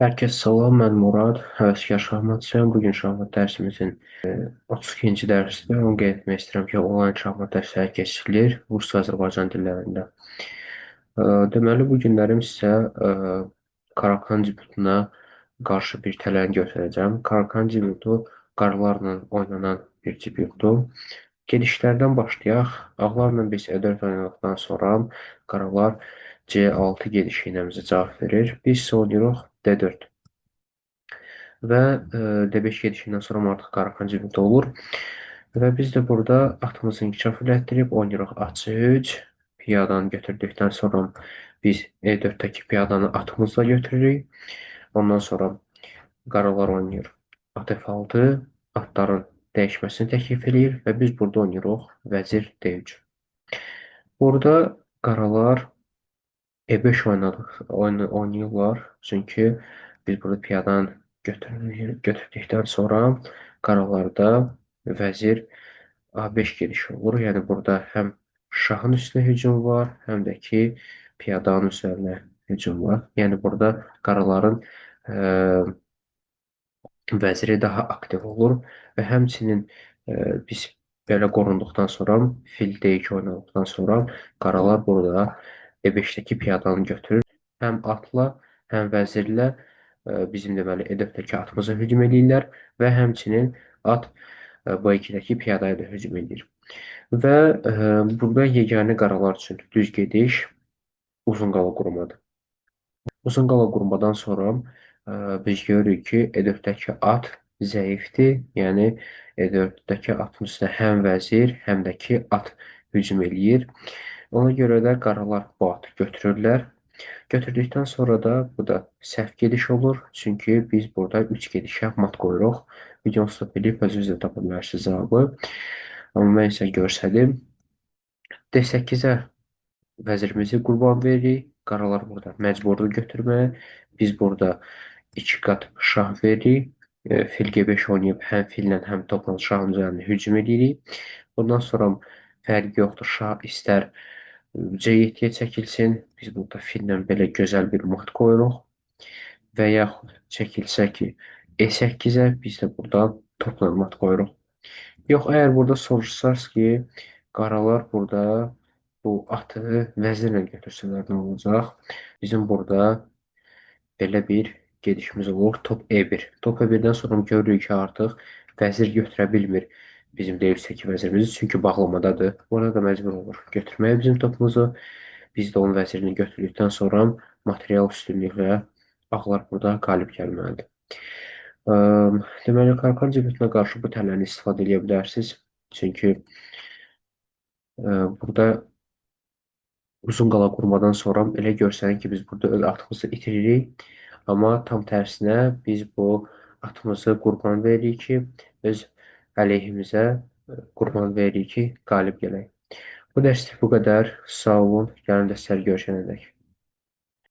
Hər kəs salam, mən Murad, həvəskar şahmatçıyam. Bugün şahmat dərsimizin 32-ci dərsidir. Onu qeyd etmək istəyirəm ki, onlayn şahmat dərsləri keçirilir rus və Azərbaycan dillərində. Deməli, bu günlərim sizə Karakan Cibutuna qarşı bir tələn göstərəcəm. Karakan Cibutu qarlarla oynanan bir cibutdur. Gedişlərdən başlayaq. Ağlarla biz E4 oynadıqdan sonra qaralar C6 gedişi ilə bizə cavab verir. Biz isə oynayırıq D4. Və D5 gedişindən sonra artıq Qaraxan cibində olur. Və biz də burada atımızı inkişaf elətdirib oynayırıq A3. Piyadanı götürdükdən sonra biz E4-dəki piyadanı atımızla götürürük. Ondan sonra qaralar oynayır. At F6 atların dəyişməsini təklif eləyir və biz burada oynayırıq vəzir D3. Burada qaralar E5 oynayırlar. Çünki biz burada piyadanı götürdükdən sonra qaralarda vəzir A5 gedişi olur. Yəni burada həm şahın üstünə hücum var, həm də ki piyadanın üzərinə hücum var. Yəni burada qaraların vəziri daha aktiv olur və həmçinin biz belə qorunduqdan sonra fil D2 oynadıqdan sonra qaralar burada E5-dəki piyadanı götürür. Həm atla, həm vəzirlə bizim deməli E4-dəki atımıza hücum edirlər və həmçinin at B2-dəki piyadaya da hücum edir. Və burada yeganə qaralar üçün düz gediş uzun qala qurmadır. Uzun qala qurmadan sonra biz görürük ki, E4-dəki at zəifdir. Yəni E4-dəki atın üstünə həm vəzir, həm də ki at hücum eləyir. Ona görə də qaralar bu atı götürürlər. Götürdükdən sonra da bu da səhv gediş olur. Çünki biz burada 3 gedişə mat qoyuruq. Videonu stop edib özünüz də tapa bilərsiniz cavabı. Amma mən isə görsədim. D8-ə vəzirimizi qurban veririk. Qaralar burada məcburdur götürməyə. Biz burada 2 qat şah veririk. Fil G5 oynayıb həm fillə, həm topla şahın üzərinə hücum edirik. Bundan sonra fərqi yoxdur. Şah istər C7-yə çəkilsin. Biz burada fillə belə gözəl bir mat qoyuruq. Və yaxud çəkilsə ki, E8-ə biz də buradan topla mat qoyuruq. Yox, əgər burada soruşsaz ki, qaralar burada bu atı vəzirlə götürsələr nə olacaq? Bizim burada belə bir gedişimiz olur. Top E1. Top E1-dən sonra görürük ki, artıq vəzir götürə bilmir bizim D2-dəki vəzirimizi. Çünki bağlamadadır. Burada da məcbur olur götürməyə bizim topumuzu. Biz də onun vəzirini götürdükdən sonra material üstünlüklə ağlar burada qalib gəlməlidir. Deməli, Karkan cibutuna qarşı bu tələni istifadə edə bilərsiniz. Çünki burada uzun qala qurmadan sonra elə görsənir ki, biz burada öz atımızı itiririk. Amma tam tərsinə biz bu atımızı qurban veririk ki, öz əleyhimizə qurban veririk ki, qalib gələk. Bu dərslik bu qədər. Sağ olun. Gəlin dərsləri görüşənədək.